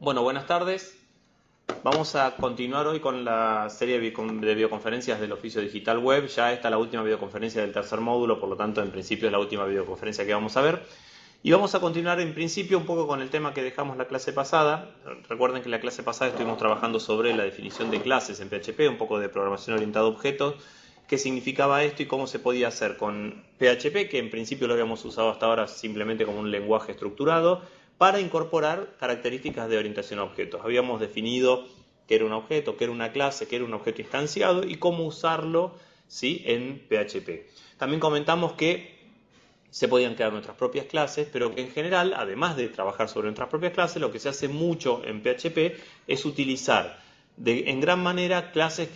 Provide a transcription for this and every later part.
Bueno, buenas tardes. Vamos a continuar hoy con la serie de videoconferencias del Oficio Digital Web. Ya esta es la última videoconferencia del tercer módulo, por lo tanto, en principio es la última videoconferencia que vamos a ver. Y vamos a continuar en principio un poco con el tema que dejamos la clase pasada. Recuerden que en la clase pasada estuvimos trabajando sobre la definición de clases en PHP, un poco de programación orientada a objetos, qué significaba esto y cómo se podía hacer con PHP, que en principio lo habíamos usado hasta ahora simplemente como un lenguaje estructurado, para incorporar características de orientación a objetos. Habíamos definido qué era un objeto, qué era una clase, qué era un objeto instanciado y cómo usarlo, ¿sí?, en PHP. También comentamos que se podían crear nuestras propias clases, pero que en general, además de trabajar sobre nuestras propias clases, lo que se hace mucho en PHP es utilizar en gran manera clases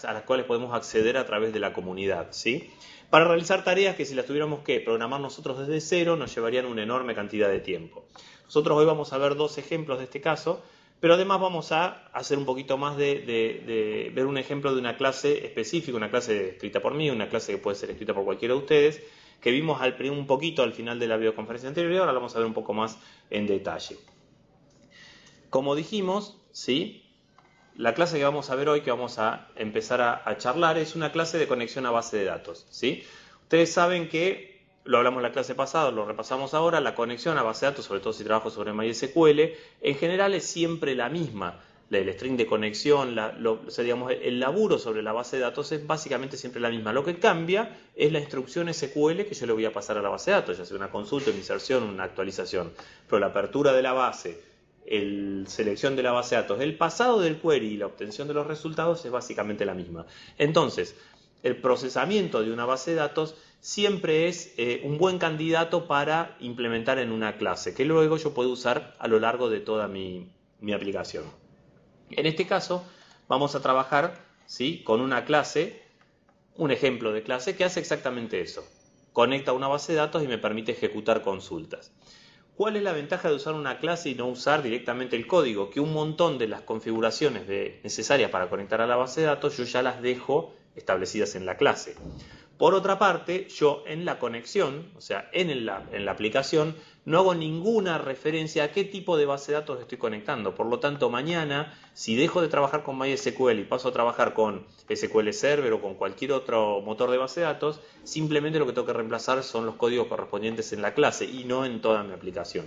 a las cuales podemos acceder a través de la comunidad, ¿sí?, para realizar tareas que si las tuviéramos que programar nosotros desde cero nos llevarían una enorme cantidad de tiempo. Nosotros hoy vamos a ver dos ejemplos de este caso, pero además vamos a hacer un poquito más de ver un ejemplo de una clase específica, una clase escrita por mí, una clase que puede ser escrita por cualquiera de ustedes, que vimos un poquito al final de la videoconferencia anterior y ahora la vamos a ver un poco más en detalle. Como dijimos, ¿sí?, la clase que vamos a ver hoy, que vamos a empezar a charlar, es una clase de conexión a base de datos, ¿sí? Ustedes saben que, lo hablamos en la clase pasada, lo repasamos ahora, la conexión a base de datos, sobre todo si trabajo sobre MySQL, en general es siempre la misma. El string de conexión, digamos, el laburo sobre la base de datos es básicamente siempre la misma. Lo que cambia es la instrucción SQL que yo le voy a pasar a la base de datos, ya sea una consulta, una inserción, una actualización. Pero la apertura de la base, selección de la base de datos, el pasado del query y la obtención de los resultados es básicamente la misma. Entonces, el procesamiento de una base de datos siempre es un buen candidato para implementar en una clase, que luego yo puedo usar a lo largo de toda mi aplicación. En este caso, vamos a trabajar, ¿sí?, con una clase, un ejemplo de clase que hace exactamente eso. Conecta una base de datos y me permite ejecutar consultas. ¿Cuál es la ventaja de usar una clase y no usar directamente el código? Que un montón de las configuraciones necesarias para conectar a la base de datos yo ya las dejo establecidas en la clase. Por otra parte, yo en la conexión, o sea, en la aplicación, no hago ninguna referencia a qué tipo de base de datos estoy conectando. Por lo tanto, mañana, si dejo de trabajar con MySQL y paso a trabajar con SQL Server o con cualquier otro motor de base de datos, simplemente lo que tengo que reemplazar son los códigos correspondientes en la clase y no en toda mi aplicación.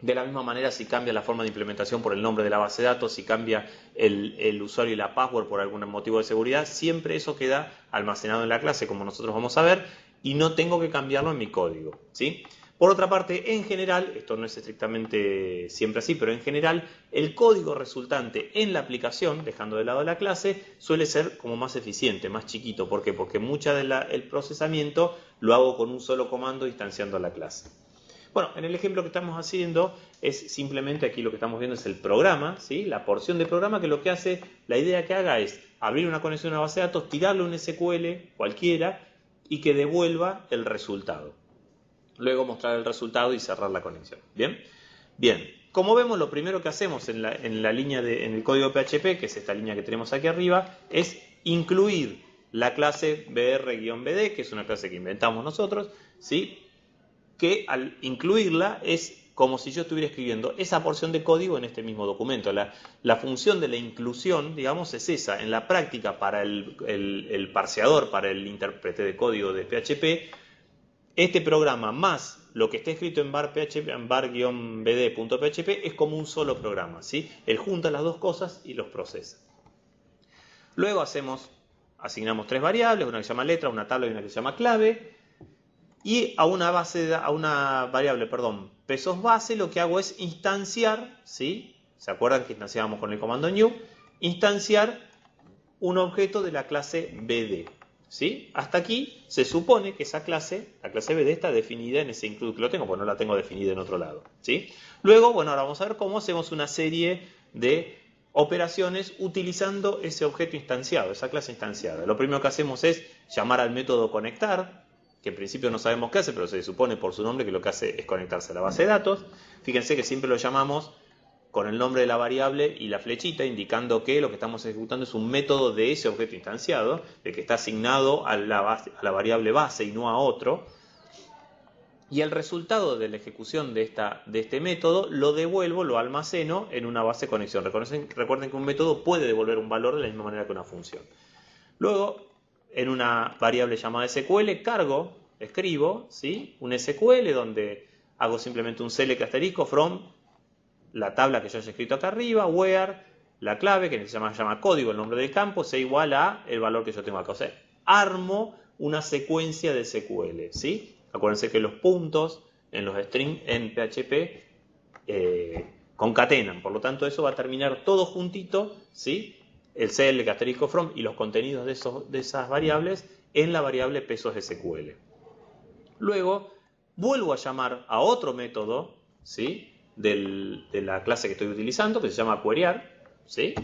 De la misma manera, si cambia la forma de implementación por el nombre de la base de datos, si cambia el usuario y la password por algún motivo de seguridad, siempre eso queda almacenado en la clase, como nosotros vamos a ver, y no tengo que cambiarlo en mi código, ¿sí? Por otra parte, en general, esto no es estrictamente siempre así, pero en general, el código resultante en la aplicación, dejando de lado la clase, suele ser como más eficiente, más chiquito. ¿Por qué? Porque mucha del procesamiento lo hago con un solo comando instanciando la clase. Bueno, en el ejemplo que estamos haciendo es simplemente, aquí lo que estamos viendo es el programa, ¿sí?, la porción de programa que lo que hace, la idea que haga es abrir una conexión a una base de datos, tirarle un SQL cualquiera y que devuelva el resultado. Luego mostrar el resultado y cerrar la conexión. ¿Bien? Bien. Como vemos, lo primero que hacemos en el código PHP, que es esta línea que tenemos aquí arriba, es incluir la clase br-bd, que es una clase que inventamos nosotros, ¿sí?, que al incluirla es como si yo estuviera escribiendo esa porción de código en este mismo documento. La función de la inclusión, digamos, es esa. En la práctica, para el parseador, para el intérprete de código de PHP, este programa más lo que está escrito en bar-bd.php es como un solo programa, ¿sí? Él junta las dos cosas y los procesa. Luego asignamos tres variables, una que se llama letra, una tabla y una que se llama clave. Y a una variable, pesos base, lo que hago es instanciar, ¿sí? ¿Se acuerdan que instanciábamos con el comando new? Instanciar un objeto de la clase BD, ¿sí? Hasta aquí se supone que esa clase, la clase BD, está definida en ese include que lo tengo, porque no la tengo definida en otro lado, ¿sí? Luego, bueno, ahora vamos a ver cómo hacemos una serie de operaciones utilizando ese objeto instanciado, esa clase instanciada. Lo primero que hacemos es llamar al método conectar, que en principio no sabemos qué hace, pero se supone por su nombre que lo que hace es conectarse a la base de datos. Fíjense que siempre lo llamamos con el nombre de la variable y la flechita, indicando que lo que estamos ejecutando es un método de ese objeto instanciado, de que está asignado a la variable base y no a otro. Y el resultado de la ejecución de este método lo devuelvo, lo almaceno en una base de conexión. Recuerden que un método puede devolver un valor de la misma manera que una función. Luego, en una variable llamada SQL, escribo, ¿sí?, un SQL donde hago simplemente un select asterisco from la tabla que yo haya escrito acá arriba, where, la clave, que se llama código, el nombre del campo, sea igual a el valor que yo tengo acá. O sea, armo una secuencia de SQL, ¿sí? Acuérdense que los puntos en los strings en PHP concatenan, por lo tanto eso va a terminar todo juntito, ¿sí?, el select asterisco from y los contenidos de esas variables en la variable pesos SQL. Luego vuelvo a llamar a otro método, ¿sí?, de la clase que estoy utilizando, que se llama queryar, ¿sí?,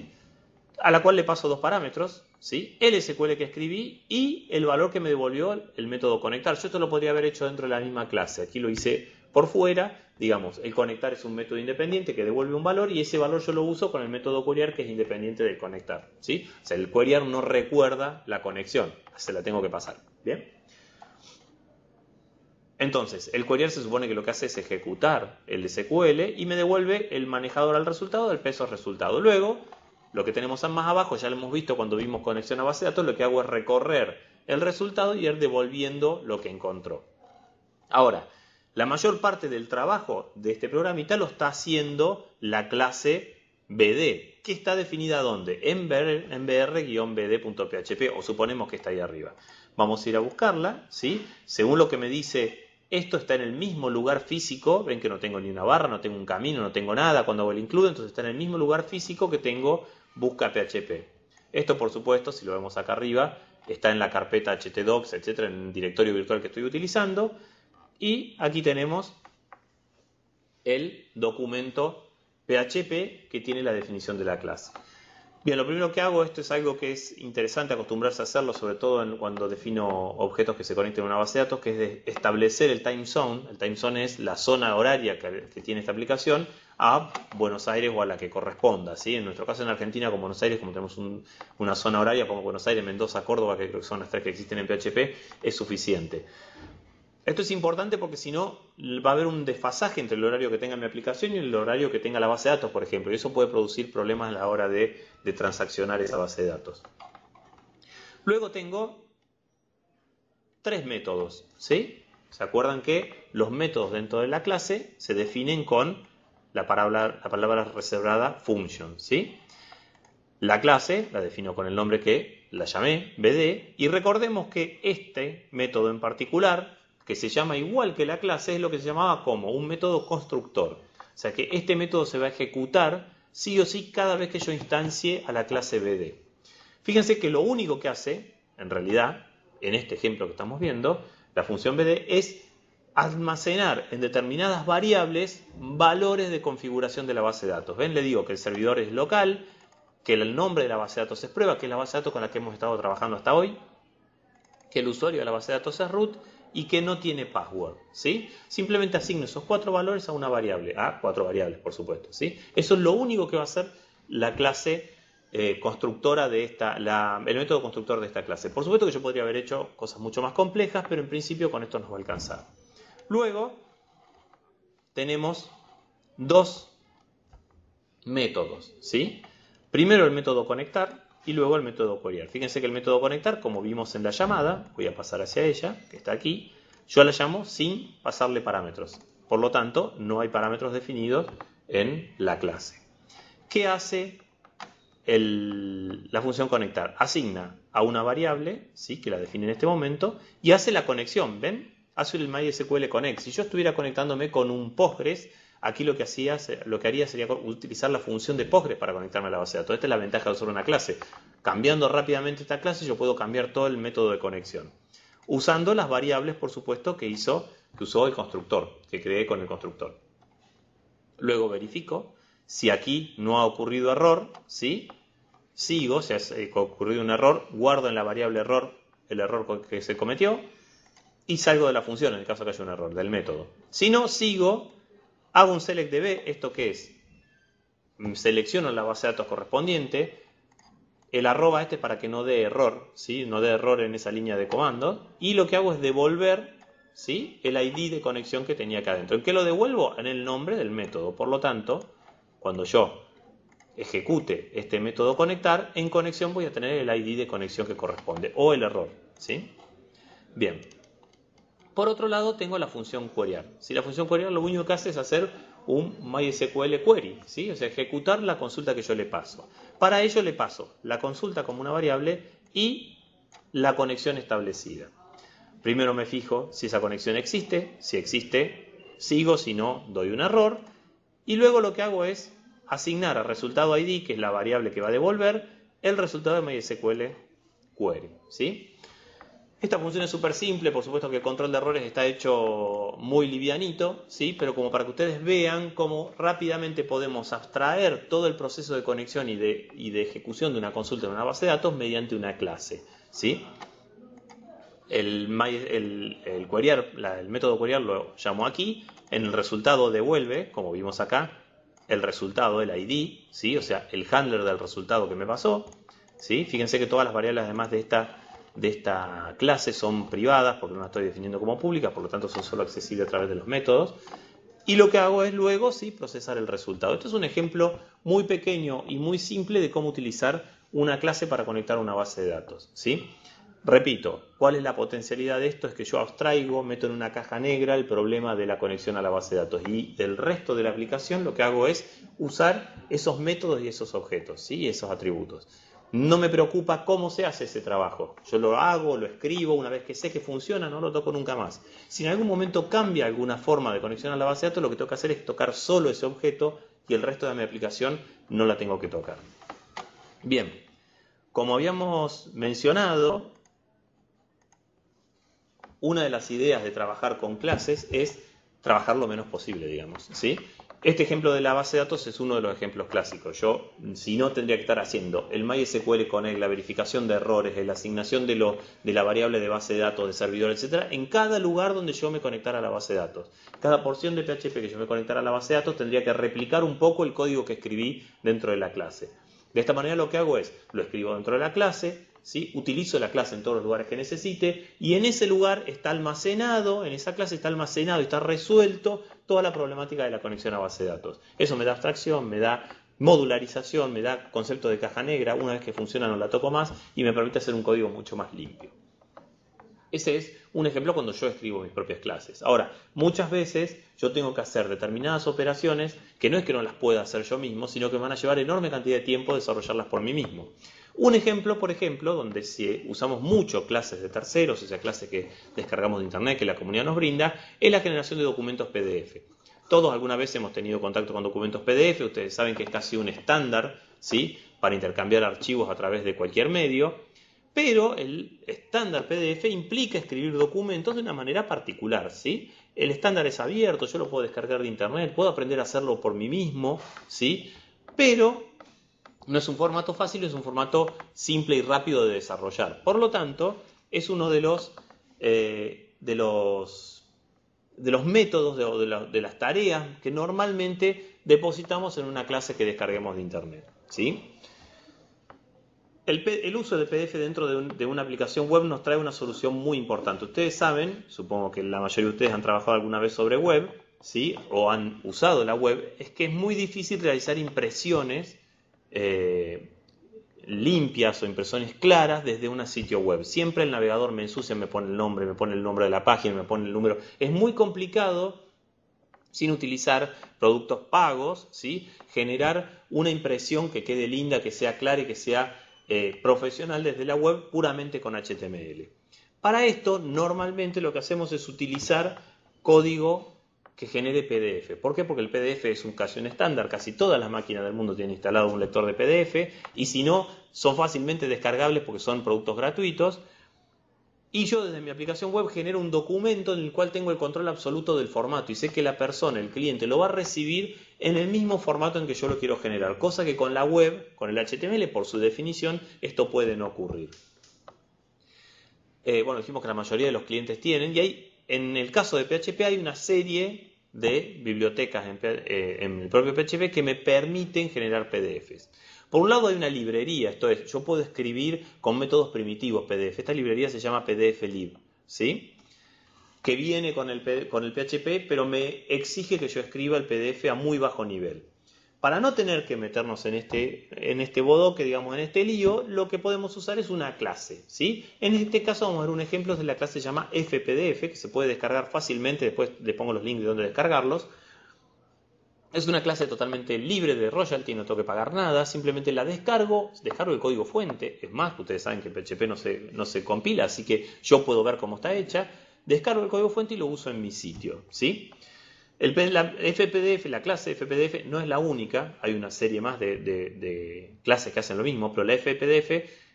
a la cual le paso dos parámetros, ¿sí?, el SQL que escribí y el valor que me devolvió el método conectar. Yo esto lo podría haber hecho dentro de la misma clase. Aquí lo hice por fuera. Digamos, el conectar es un método independiente que devuelve un valor y ese valor yo lo uso con el método queryar, que es independiente del conectar, ¿sí? O sea, el queryar no recuerda la conexión, se la tengo que pasar. ¿Bien? Entonces, el queryar se supone que lo que hace es ejecutar el SQL y me devuelve el manejador al resultado del peso resultado. Luego, lo que tenemos más abajo, ya lo hemos visto cuando vimos conexión a base de datos, lo que hago es recorrer el resultado y ir devolviendo lo que encontró. Ahora, la mayor parte del trabajo de este programita lo está haciendo la clase BD, que está definida ¿dónde? En br-bd.php, o suponemos que está ahí arriba. Vamos a ir a buscarla, ¿sí? Según lo que me dice, esto está en el mismo lugar físico. Ven que no tengo ni una barra, no tengo un camino, no tengo nada cuando hago el include, entonces está en el mismo lugar físico que tengo busca PHP. Esto, por supuesto, si lo vemos acá arriba, está en la carpeta htdocs, etcétera, en el directorio virtual que estoy utilizando. Y aquí tenemos el documento PHP que tiene la definición de la clase. Bien, lo primero que hago, esto es algo que es interesante acostumbrarse a hacerlo, sobre todo cuando defino objetos que se conecten a una base de datos, que es de establecer el time zone. El time zone es la zona horaria que tiene esta aplicación a Buenos Aires o a la que corresponda, ¿sí? En nuestro caso en Argentina, con Buenos Aires, como tenemos una zona horaria como Buenos Aires, Mendoza, Córdoba, que creo que son las tres que existen en PHP, es suficiente. Esto es importante porque si no va a haber un desfasaje entre el horario que tenga mi aplicación y el horario que tenga la base de datos, por ejemplo, y eso puede producir problemas a la hora de transaccionar esa base de datos. Luego tengo tres métodos, ¿sí? ¿Se acuerdan que los métodos dentro de la clase se definen con la palabra reservada function, ¿sí? La clase la defino con el nombre que la llamé, BD, y recordemos que este método en particular, que se llama igual que la clase, es lo que se llamaba como un método constructor. O sea que este método se va a ejecutar sí o sí cada vez que yo instancie a la clase BD. Fíjense que lo único que hace, en realidad, en este ejemplo que estamos viendo, la función BD es almacenar en determinadas variables valores de configuración de la base de datos. ¿Ven? Le digo que el servidor es local, que el nombre de la base de datos es prueba, que es la base de datos con la que hemos estado trabajando hasta hoy, que el usuario de la base de datos es root y que no tiene password, ¿sí? Simplemente asigno esos cuatro valores a una variable, a cuatro variables, por supuesto, ¿sí? Eso es lo único que va a hacer la clase constructora de el método constructor de esta clase. Por supuesto que yo podría haber hecho cosas mucho más complejas, pero en principio con esto nos va a alcanzar. Luego tenemos dos métodos, ¿sí? Primero el método conectar y luego el método queryar. Fíjense que el método conectar, como vimos en la llamada, voy a pasar hacia ella, que está aquí, yo la llamo sin pasarle parámetros. Por lo tanto, no hay parámetros definidos en la clase. ¿Qué hace la función conectar? Asigna a una variable, ¿sí?, que la define en este momento, y hace la conexión. ¿Ven? Hace el MySQL Connect. Si yo estuviera conectándome con un Postgres, aquí lo que haría sería utilizar la función de Postgres para conectarme a la base de datos. Esta es la ventaja de usar una clase. Cambiando rápidamente esta clase, yo puedo cambiar todo el método de conexión. Usando las variables, por supuesto, que usó el constructor, que creé con el constructor. Luego verifico si aquí no ha ocurrido error, ¿sí? Sigo, si ha ocurrido un error, guardo en la variable error el error que se cometió y salgo de la función en el caso que haya un error, del método. Si no, sigo, hago un select db, ¿esto qué es? Selecciono la base de datos correspondiente, el arroba para que no dé error, ¿sí? No dé error en esa línea de comando, y lo que hago es devolver, ¿sí? El ID de conexión que tenía acá adentro. ¿En qué lo devuelvo? En el nombre del método. Por lo tanto, cuando yo ejecute este método conectar, en conexión voy a tener el ID de conexión que corresponde, o el error, ¿sí? Bien. Por otro lado, tengo la función queryar. Si la función queryar lo único que hace es hacer un MySQL query, ¿sí? O sea, ejecutar la consulta que yo le paso. Para ello le paso la consulta como una variable y la conexión establecida. Primero me fijo si esa conexión existe. Si existe, sigo. Si no, doy un error. Y luego lo que hago es asignar al resultado ID, que es la variable que va a devolver, el resultado de MySQL query, ¿sí? Esta función es súper simple, por supuesto que el control de errores está hecho muy livianito, ¿sí? Pero como para que ustedes vean cómo rápidamente podemos abstraer todo el proceso de conexión y de ejecución de una consulta en una base de datos mediante una clase, ¿sí? El método queryar lo llamo aquí, en el resultado devuelve, como vimos acá, el resultado, el ID, ¿sí? O sea, el handler del resultado que me pasó, ¿sí? Fíjense que todas las variables además de esta clase son privadas porque no las estoy definiendo como públicas, por lo tanto son solo accesibles a través de los métodos. Y lo que hago es luego sí procesar el resultado. Esto es un ejemplo muy pequeño y muy simple de cómo utilizar una clase para conectar a una base de datos, ¿sí? Repito, ¿cuál es la potencialidad de esto? Es que yo abstraigo, meto en una caja negra el problema de la conexión a la base de datos y del resto de la aplicación lo que hago es usar esos métodos y esos objetos, ¿sí? Esos atributos. No me preocupa cómo se hace ese trabajo. Yo lo hago, lo escribo, una vez que sé que funciona, no lo toco nunca más. Si en algún momento cambia alguna forma de conexión a la base de datos, lo que tengo que hacer es tocar solo ese objeto y el resto de mi aplicación no la tengo que tocar. Bien, como habíamos mencionado, una de las ideas de trabajar con clases es trabajar lo menos posible, digamos, ¿sí? Este ejemplo de la base de datos es uno de los ejemplos clásicos. Yo, si no, tendría que estar haciendo el MySQL Connect, la verificación de errores, la asignación de la variable de base de datos, de servidor, etcétera, en cada lugar donde yo me conectara a la base de datos. Cada porción de PHP que yo me conectara a la base de datos tendría que replicar un poco el código que escribí dentro de la clase. De esta manera lo que hago es, lo escribo dentro de la clase, ¿sí? Utilizo la clase en todos los lugares que necesite y en ese lugar está almacenado, en esa clase está almacenado y está resuelto toda la problemática de la conexión a base de datos. Eso me da abstracción, me da modularización, me da concepto de caja negra, una vez que funciona no la toco más y me permite hacer un código mucho más limpio. Ese es un ejemplo cuando yo escribo mis propias clases. Ahora, muchas veces yo tengo que hacer determinadas operaciones que no es que no las pueda hacer yo mismo, sino que me van a llevar enorme cantidad de tiempo desarrollarlas por mí mismo. Un ejemplo, por ejemplo, donde si usamos mucho clases de terceros, o sea, clases que descargamos de internet, que la comunidad nos brinda, es la generación de documentos PDF. Todos alguna vez hemos tenido contacto con documentos PDF, ustedes saben que es casi un estándar, ¿sí? Para intercambiar archivos a través de cualquier medio. Pero el estándar PDF implica escribir documentos de una manera particular, ¿sí? El estándar es abierto, yo lo puedo descargar de internet, puedo aprender a hacerlo por mí mismo, ¿sí? Pero no es un formato fácil, es un formato simple y rápido de desarrollar. Por lo tanto, es uno de los métodos o de las tareas que normalmente depositamos en una clase que descarguemos de internet, ¿sí? El uso de PDF dentro de una aplicación web nos trae una solución muy importante. Ustedes saben, supongo que la mayoría de ustedes han trabajado alguna vez sobre web, ¿sí? O han usado la web, es que es muy difícil realizar impresiones limpias o impresiones claras desde un sitio web. Siempre el navegador me ensucia, me pone el nombre de la página, me pone el número. Es muy complicado, sin utilizar productos pagos, ¿sí? Generar una impresión que quede linda, que sea clara y que sea profesional desde la web puramente con HTML. Para esto, normalmente lo que hacemos es utilizar código que genere PDF. ¿Por qué? Porque el PDF es casi un estándar. Casi todas las máquinas del mundo tienen instalado un lector de PDF y si no, son fácilmente descargables porque son productos gratuitos. Y yo desde mi aplicación web genero un documento en el cual tengo el control absoluto del formato y sé que la persona, el cliente, lo va a recibir en el mismo formato en que yo lo quiero generar. Cosa que con la web, con el HTML, por su definición, esto puede no ocurrir. Bueno, dijimos que la mayoría de los clientes tienen y en el caso de PHP hay una serie de bibliotecas en el propio PHP que me permiten generar PDFs. Por un lado hay una librería, esto es, yo puedo escribir con métodos primitivos PDF. Esta librería se llama PDFlib, ¿sí? que viene con el PHP, pero me exige que yo escriba el PDF a muy bajo nivel. Para no tener que meternos en este bodoque, digamos, en este lío, lo que podemos usar es una clase, ¿sí? En este caso vamos a ver un ejemplo de la clase que se llama FPDF, que se puede descargar fácilmente, después les pongo los links de dónde descargarlos. Es una clase totalmente libre de royalty, no tengo que pagar nada, simplemente la descargo el código fuente, es más, ustedes saben que PHP no se compila, así que yo puedo ver cómo está hecha, descargo el código fuente y lo uso en mi sitio, ¿sí? La clase FPDF no es la única, hay una serie más de clases que hacen lo mismo, pero la FPDF,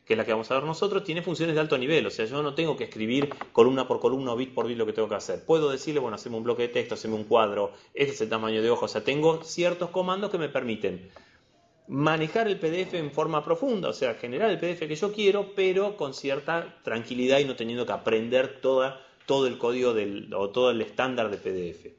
que es la que vamos a ver nosotros, tiene funciones de alto nivel, o sea, yo no tengo que escribir columna por columna o bit por bit lo que tengo que hacer. Puedo decirle, bueno, haceme un bloque de texto, haceme un cuadro, este es el tamaño de hoja, o sea, tengo ciertos comandos que me permiten manejar el PDF en forma profunda, o sea, generar el PDF que yo quiero, pero con cierta tranquilidad y no teniendo que aprender todo el código o todo el estándar de PDF.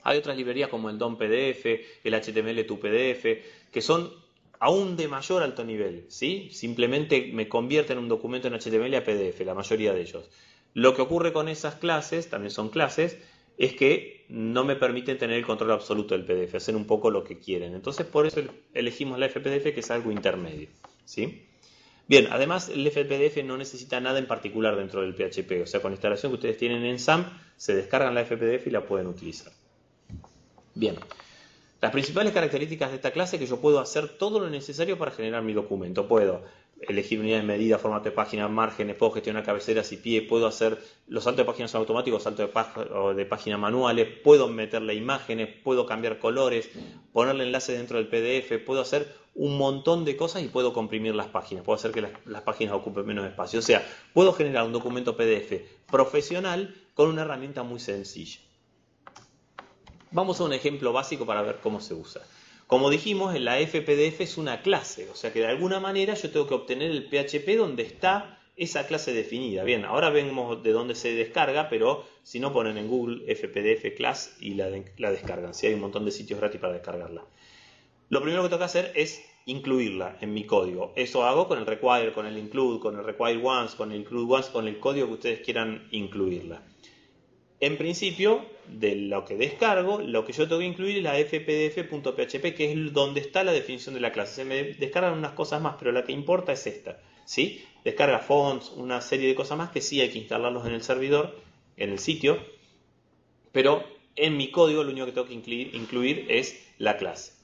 Hay otras librerías como el DOM PDF, el HTML2PDF, que son aún de mayor alto nivel, ¿sí? Simplemente me convierten un documento en HTML a PDF, la mayoría de ellos. Lo que ocurre con esas clases, también son clases, es que no me permiten tener el control absoluto del PDF, hacer un poco lo que quieren. Entonces, por eso elegimos la FPDF, que es algo intermedio, ¿sí? Bien, además el FPDF no necesita nada en particular dentro del PHP, o sea, con la instalación que ustedes tienen en XAMPP, se descargan la FPDF y la pueden utilizar. Bien, las principales características de esta clase es que yo puedo hacer todo lo necesario para generar mi documento. Puedo elegir unidades de medida, formato de página, márgenes, puedo gestionar cabeceras y pie, puedo hacer los saltos de páginas automáticos, saltos de página manuales, puedo meterle imágenes, puedo cambiar colores, ponerle enlaces dentro del PDF, puedo hacer un montón de cosas y puedo comprimir las páginas, puedo hacer que las páginas ocupen menos espacio. O sea, puedo generar un documento PDF profesional con una herramienta muy sencilla. Vamos a un ejemplo básico para ver cómo se usa. Como dijimos, la FPDF es una clase, o sea que de alguna manera yo tengo que obtener el PHP donde está esa clase definida. Bien, ahora vemos de dónde se descarga, pero si no ponen en Google FPDF class y la descargan. Si hay un montón de sitios gratis para descargarla. Lo primero que tengo que hacer es incluirla en mi código. Eso hago con el require, con el include, con el require once, con el include once, con el código que ustedes quieran incluirla. En principio, de lo que descargo, lo que yo tengo que incluir es la fpdf.php, que es donde está la definición de la clase. Se me descargan unas cosas más, pero la que importa es esta, ¿sí? Descarga fonts, una serie de cosas más que sí hay que instalarlos en el servidor, en el sitio, pero en mi código lo único que tengo que incluir es la clase.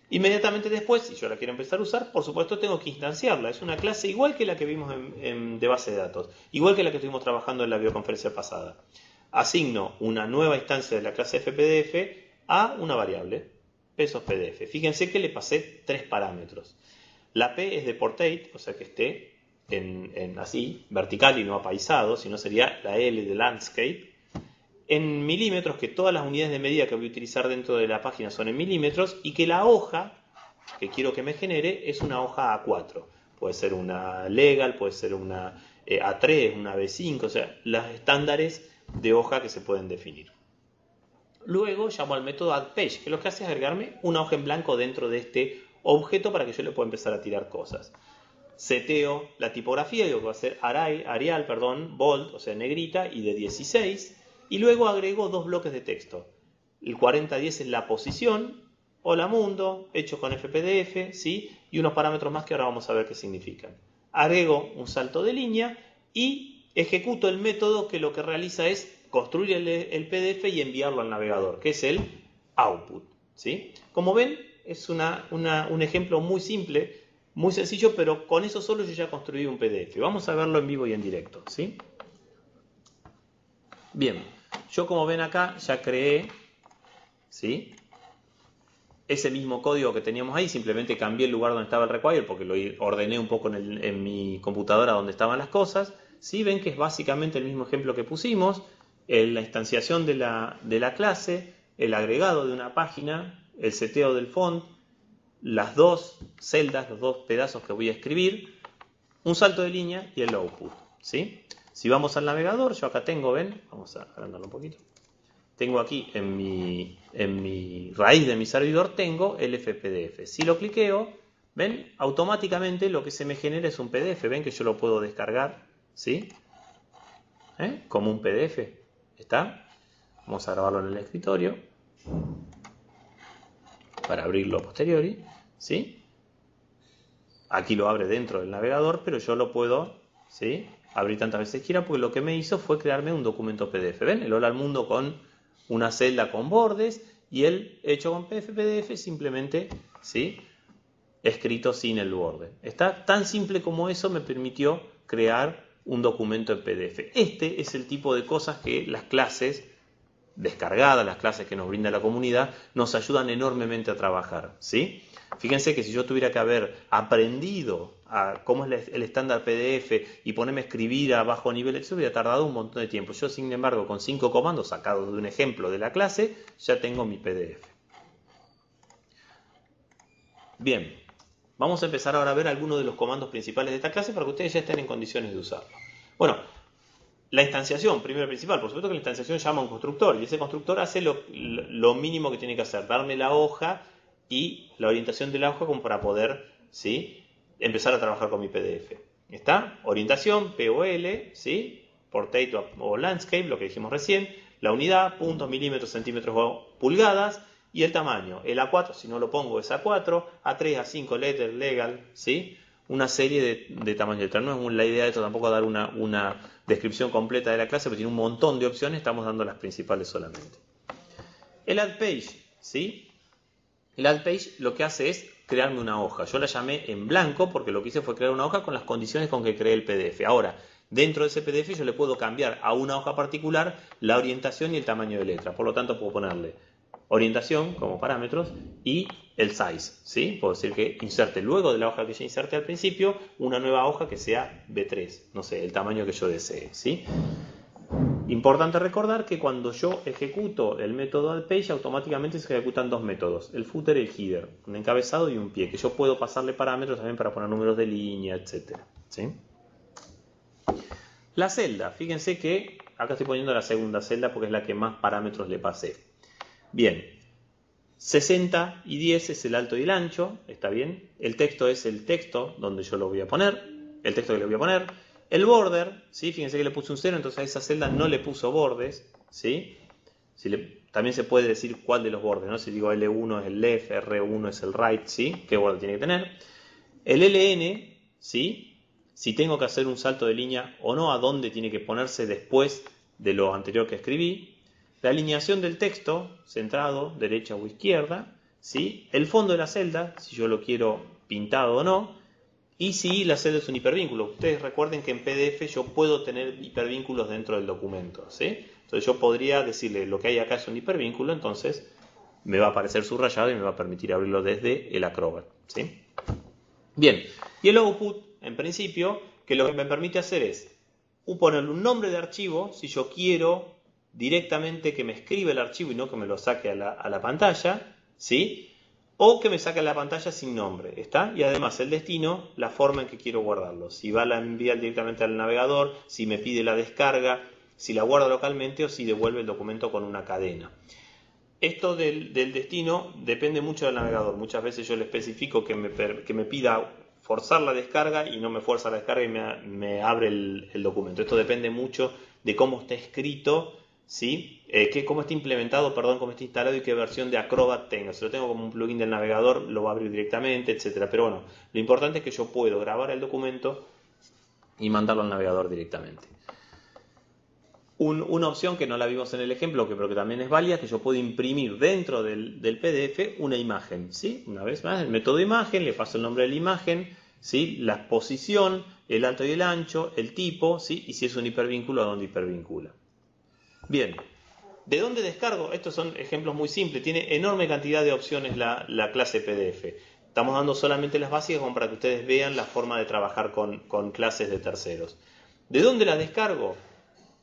Inmediatamente después, si yo la quiero empezar a usar, por supuesto tengo que instanciarla. Es una clase igual que la que vimos de base de datos, igual que la que estuvimos trabajando en la videoconferencia pasada. Asigno una nueva instancia de la clase FPDF a una variable, pesos PDF. Fíjense que le pasé 3 parámetros. La P es de portate, o sea que esté así, vertical y no apaisado, sino sería la L de landscape. En milímetros, que todas las unidades de medida que voy a utilizar dentro de la página son en milímetros, y que la hoja que quiero que me genere es una hoja A4. Puede ser una legal, puede ser una A3, una B5, o sea, los estándares de hoja que se pueden definir. Luego llamo al método addPage, que lo que hace es agregarme una hoja en blanco dentro de este objeto para que yo le pueda empezar a tirar cosas. Seteo la tipografía, digo que va a ser Arial, bold, o sea negrita, y de 16, y luego agrego 2 bloques de texto. El 4010 es la posición, hola mundo, hecho con FPDF, ¿sí? Y unos parámetros más que ahora vamos a ver qué significan. Agrego un salto de línea y ejecuto el método que lo que realiza es construir el PDF y enviarlo al navegador, que es el output, ¿sí? Como ven, es un ejemplo muy simple, muy sencillo, pero con eso solo yo ya construí un PDF. Vamos a verlo en vivo y en directo, ¿sí? Bien, yo como ven acá ya creé, ¿sí?, ese mismo código que teníamos ahí, simplemente cambié el lugar donde estaba el require porque lo ordené un poco en mi computadora donde estaban las cosas. ¿Sí? Ven que es básicamente el mismo ejemplo que pusimos, la instanciación de la clase, el agregado de una página, el seteo del font, las 2 celdas, los 2 pedazos que voy a escribir, un salto de línea y el output, ¿sí? Si vamos al navegador, yo acá tengo, ven, vamos a agrandarlo un poquito, tengo aquí en mi raíz de mi servidor, tengo el FPDF. Si lo cliqueo, ven, automáticamente lo que se me genera es un PDF, ven que yo lo puedo descargar, ¿sí? Como un PDF. ¿Está? Vamos a grabarlo en el escritorio para abrirlo a posteriori, ¿sí? Aquí lo abre dentro del navegador, pero yo lo puedo, ¿sí?, abrir tantas veces quiera, porque lo que me hizo fue crearme un documento PDF. ¿Ven? El hola al mundo con una celda con bordes y el hecho con PDF simplemente, ¿sí?, escrito sin el borde. Está tan simple como eso, me permitió crear un documento en PDF. Este es el tipo de cosas que las clases descargadas, las clases que nos brinda la comunidad, nos ayudan enormemente a trabajar, ¿sí? Fíjense que si yo tuviera que haber aprendido cómo es el estándar PDF y ponerme a escribir a bajo nivel, eso hubiera tardado un montón de tiempo. Yo, sin embargo, con 5 comandos sacados de un ejemplo de la clase, ya tengo mi PDF. Bien, vamos a empezar ahora a ver algunos de los comandos principales de esta clase para que ustedes ya estén en condiciones de usarlo. Bueno, la instanciación, primero y principal, por supuesto que la instanciación llama a un constructor y ese constructor hace lo mínimo que tiene que hacer, darme la hoja y la orientación de la hoja como para poder, ¿sí?, empezar a trabajar con mi PDF. ¿Está? Orientación, POL, ¿sí?, Portrait o Landscape, lo que dijimos recién, la unidad, puntos, milímetros, centímetros o pulgadas, y el tamaño, el A4, si no lo pongo es A4, A3, A5, letter, legal, ¿sí?, una serie de tamaños de letra. No es la idea de esto tampoco dar una descripción completa de la clase, porque tiene un montón de opciones, estamos dando las principales solamente. El add page, ¿sí? El add page lo que hace es crearme una hoja. Yo la llamé en blanco porque lo que hice fue crear una hoja con las condiciones con que creé el PDF. Ahora, dentro de ese PDF yo le puedo cambiar a una hoja particular la orientación y el tamaño de letra. Por lo tanto, puedo ponerle orientación como parámetros y el size, ¿sí? Puedo decir que inserte luego de la hoja que ya inserté al principio una nueva hoja que sea B3, no sé, el tamaño que yo desee, ¿sí? Importante recordar que cuando yo ejecuto el método addPage, automáticamente se ejecutan dos métodos, el footer y el header, un encabezado y un pie, que yo puedo pasarle parámetros también para poner números de línea, etc. ¿Sí? La celda, fíjense que acá estoy poniendo la segunda celda porque es la que más parámetros le pasé. Bien, 60 y 10 es el alto y el ancho, está bien. El texto es el texto donde yo lo voy a poner, el texto que le voy a poner. El border, ¿sí? Fíjense que le puse un 0, entonces a esa celda no le puso bordes, ¿sí? También se puede decir cuál de los bordes, ¿no? Si digo L1 es el left, R1 es el right, ¿sí? ¿Qué borde tiene que tener? El LN, ¿sí? Si tengo que hacer un salto de línea o no, a dónde tiene que ponerse después de lo anterior que escribí. La alineación del texto, centrado, derecha o izquierda, ¿sí? El fondo de la celda, si yo lo quiero pintado o no, y si la celda es un hipervínculo. Ustedes recuerden que en PDF yo puedo tener hipervínculos dentro del documento, ¿sí? Entonces yo podría decirle lo que hay acá es un hipervínculo, entonces me va a aparecer subrayado y me va a permitir abrirlo desde el Acrobat, ¿sí? Bien, y el output, en principio, que lo que me permite hacer es ponerle un nombre de archivo, si yo quiero directamente que me escriba el archivo y no que me lo saque a la pantalla, ¿sí? O que me saque a la pantalla sin nombre, ¿está? Y además el destino, la forma en que quiero guardarlo. Si va a la enviar directamente al navegador, si me pide la descarga, si la guarda localmente o si devuelve el documento con una cadena. Esto del destino depende mucho del navegador. Muchas veces yo le especifico que me pida forzar la descarga y no me fuerza la descarga y me abre el documento. Esto depende mucho de cómo está escrito, ¿sí? Cómo está implementado, perdón, cómo está instalado y qué versión de Acrobat tengo. Si lo tengo como un plugin del navegador, lo va a abrir directamente, etc. Pero bueno, lo importante es que yo puedo grabar el documento y mandarlo al navegador directamente. Una opción que no la vimos en el ejemplo, pero que también es válida, es que yo puedo imprimir dentro del PDF una imagen, ¿sí? Una vez más, el método imagen, le paso el nombre de la imagen, ¿sí? La posición, el alto y el ancho, el tipo, ¿sí? Y si es un hipervínculo, a dónde hipervincula. Bien, ¿de dónde descargo? Estos son ejemplos muy simples, tiene enorme cantidad de opciones la clase PDF. Estamos dando solamente las básicas como para que ustedes vean la forma de trabajar con clases de terceros. ¿De dónde las descargo?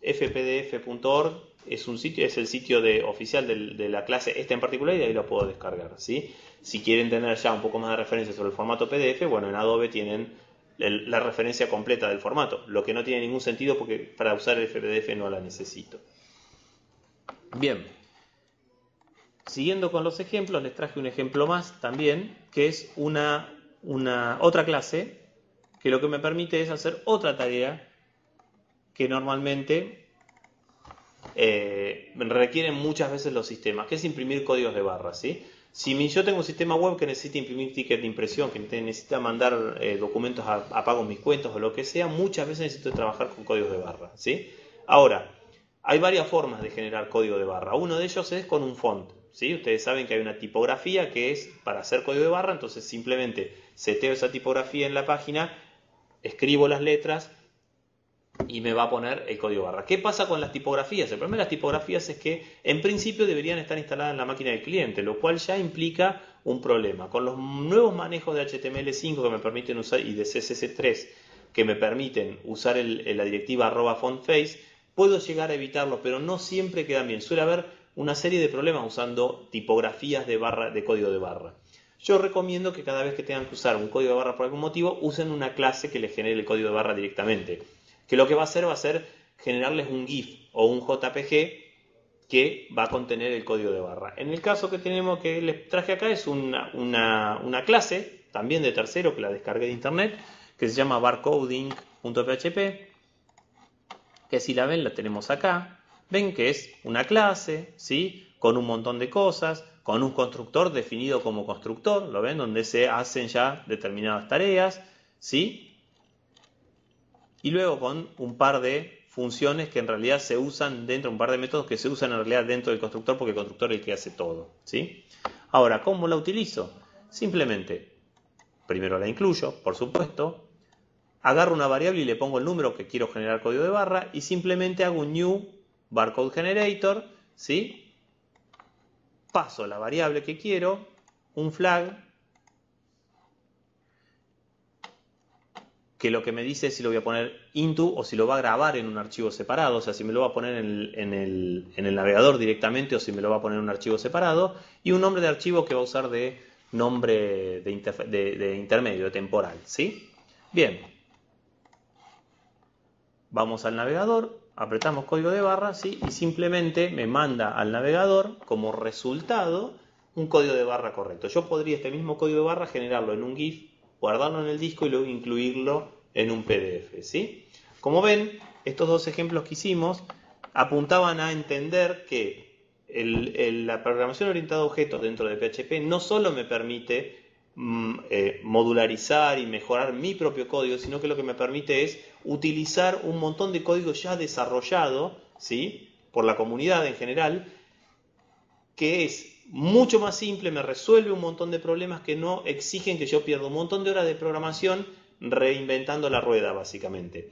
fpdf.org es el sitio oficial de la clase esta en particular y de ahí lo puedo descargar, ¿sí? Si quieren tener ya un poco más de referencia sobre el formato PDF, bueno, en Adobe tienen la referencia completa del formato, lo que no tiene ningún sentido porque para usar el FPDF no la necesito. Bien, siguiendo con los ejemplos, les traje un ejemplo más también, que es otra clase que lo que me permite es hacer otra tarea que normalmente requieren muchas veces los sistemas, que es imprimir códigos de barra, ¿sí? Si yo tengo un sistema web que necesita imprimir ticket de impresión, que necesita mandar documentos a pago en mis cuentas o lo que sea, muchas veces necesito trabajar con códigos de barra, ¿sí? Ahora, hay varias formas de generar código de barra. Uno de ellos es con un font, ¿sí? Ustedes saben que hay una tipografía que es para hacer código de barra, entonces simplemente seteo esa tipografía en la página, escribo las letras y me va a poner el código barra. ¿Qué pasa con las tipografías? El problema de las tipografías es que en principio deberían estar instaladas en la máquina del cliente, lo cual ya implica un problema. Con los nuevos manejos de HTML5 que me permiten usar y de CSS3 que me permiten usar la directiva @fontface, puedo llegar a evitarlo, pero no siempre quedan bien. Suele haber una serie de problemas usando tipografías de código de barra. Yo recomiendo que cada vez que tengan que usar un código de barra por algún motivo, usen una clase que les genere el código de barra directamente. Que lo que va a hacer generarles un GIF o un JPG que va a contener el código de barra. En el caso que les traje acá es una clase, también de tercero, que la descargué de internet, que se llama barcoding.php, que si la ven la tenemos acá. Ven que es una clase, ¿sí? Con un montón de cosas, con un constructor definido como constructor, ¿lo ven? Donde se hacen ya determinadas tareas, ¿sí? Y luego con un par de funciones que en realidad se usan dentro, un par de métodos que se usan en realidad dentro del constructor, porque el constructor es el que hace todo, ¿sí? Ahora, ¿cómo la utilizo? Simplemente, primero la incluyo, por supuesto, agarro una variable y le pongo el número que quiero generar código de barra y simplemente hago un new barcode generator, ¿sí? Paso la variable que quiero, un flag, que lo que me dice es si lo voy a poner into o si lo va a grabar en un archivo separado, o sea, si me lo va a poner en el navegador directamente o si me lo va a poner en un archivo separado, y un nombre de archivo que va a usar de nombre de intermedio, de temporal, ¿sí? Bien, vamos al navegador, apretamos código de barra, ¿sí? Y simplemente me manda al navegador como resultado un código de barra correcto. Yo podría este mismo código de barra generarlo en un GIF, guardarlo en el disco y luego incluirlo en un PDF, ¿sí? Como ven, estos dos ejemplos que hicimos apuntaban a entender que la programación orientada a objetos dentro de PHP no solo me permite modularizar y mejorar mi propio código, sino que lo que me permite es utilizar un montón de código ya desarrollado, ¿sí? Por la comunidad en general, que es mucho más simple, me resuelve un montón de problemas que no exigen que yo pierda un montón de horas de programación reinventando la rueda, básicamente.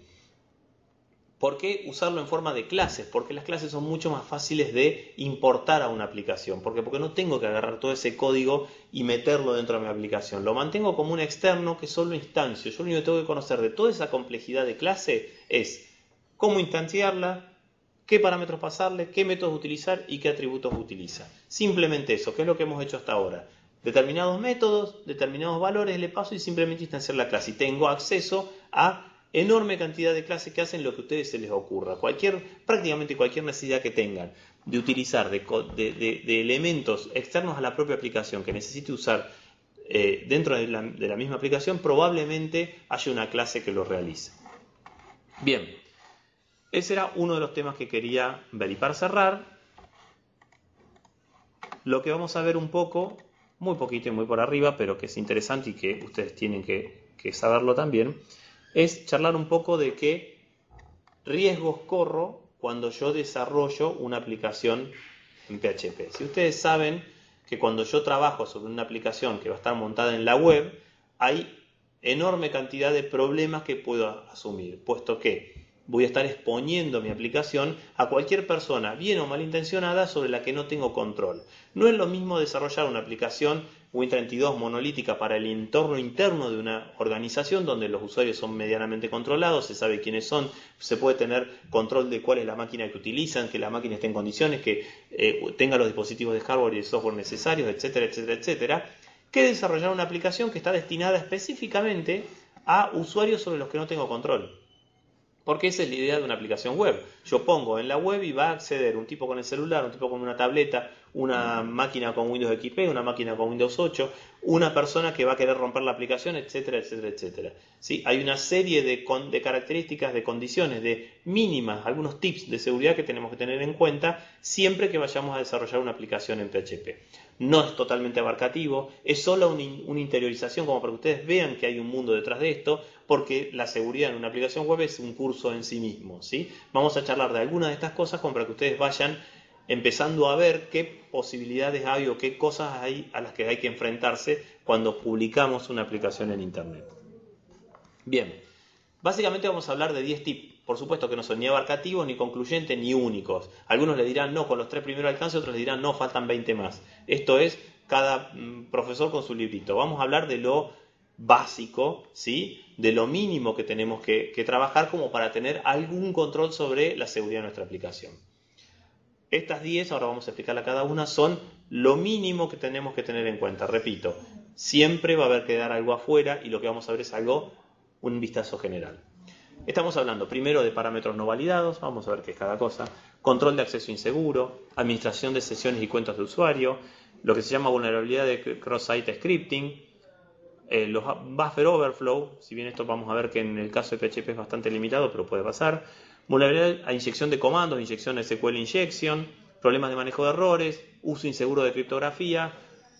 ¿Por qué usarlo en forma de clases? Porque las clases son mucho más fáciles de importar a una aplicación. ¿Por qué? Porque no tengo que agarrar todo ese código y meterlo dentro de mi aplicación. Lo mantengo como un externo que solo instancio. Yo lo único que tengo que conocer de toda esa complejidad de clase es cómo instanciarla, qué parámetros pasarle, qué métodos utilizar y qué atributos utiliza. Simplemente eso, que es lo que hemos hecho hasta ahora. Determinados métodos, determinados valores le paso y simplemente instanciar la clase. Y tengo acceso a enorme cantidad de clases que hacen lo que a ustedes se les ocurra. Prácticamente cualquier necesidad que tengan de utilizar de elementos externos a la propia aplicación que necesite usar dentro de la misma aplicación, probablemente haya una clase que lo realice. Bien, ese era uno de los temas que quería ver. Y para cerrar, lo que vamos a ver un poco, muy poquito y muy por arriba, pero que es interesante y que ustedes tienen que saberlo también, es charlar un poco de qué riesgos corro cuando yo desarrollo una aplicación en PHP. Si ustedes saben que cuando yo trabajo sobre una aplicación que va a estar montada en la web, hay enorme cantidad de problemas que puedo asumir, puesto que voy a estar exponiendo mi aplicación a cualquier persona, bien o malintencionada, sobre la que no tengo control. No es lo mismo desarrollar una aplicación Win32 monolítica para el entorno interno de una organización donde los usuarios son medianamente controlados, se sabe quiénes son, se puede tener control de cuál es la máquina que utilizan, que la máquina esté en condiciones, que tenga los dispositivos de hardware y de software necesarios, etcétera, etcétera, etcétera, que desarrollar una aplicación que está destinada específicamente a usuarios sobre los que no tengo control. Porque esa es la idea de una aplicación web. Yo pongo en la web y va a acceder un tipo con el celular, un tipo con una tableta, una máquina con Windows XP, una máquina con Windows 8, una persona que va a querer romper la aplicación, etcétera, etcétera, etcétera. ¿Sí? Hay una serie de características, de condiciones, de mínimas, algunos tips de seguridad que tenemos que tener en cuenta siempre que vayamos a desarrollar una aplicación en PHP. No es totalmente abarcativo, es solo una interiorización como para que ustedes vean que hay un mundo detrás de esto, porque la seguridad en una aplicación web es un curso en sí mismo, ¿sí? Vamos a charlar de algunas de estas cosas como para que ustedes vayan empezando a ver qué posibilidades hay o qué cosas hay a las que hay que enfrentarse cuando publicamos una aplicación en Internet. Bien, básicamente vamos a hablar de 10 tips. Por supuesto que no son ni abarcativos, ni concluyentes, ni únicos. Algunos le dirán no, con los 3 primeros alcances, otros le dirán no, faltan 20 más. Esto es cada profesor con su librito. Vamos a hablar de lo básico, ¿sí? De lo mínimo que tenemos que trabajar como para tener algún control sobre la seguridad de nuestra aplicación. Estas 10, ahora vamos a explicarla cada una, son lo mínimo que tenemos que tener en cuenta. Repito, siempre va a haber que dar algo afuera y lo que vamos a ver es un vistazo general. Estamos hablando primero de parámetros no validados, vamos a ver qué es cada cosa, control de acceso inseguro, administración de sesiones y cuentas de usuario, lo que se llama vulnerabilidad de cross-site scripting, los buffer overflow, si bien esto vamos a ver que en el caso de PHP es bastante limitado, pero puede pasar, vulnerabilidad a inyección de comandos, inyección de SQL injection, problemas de manejo de errores, uso inseguro de criptografía,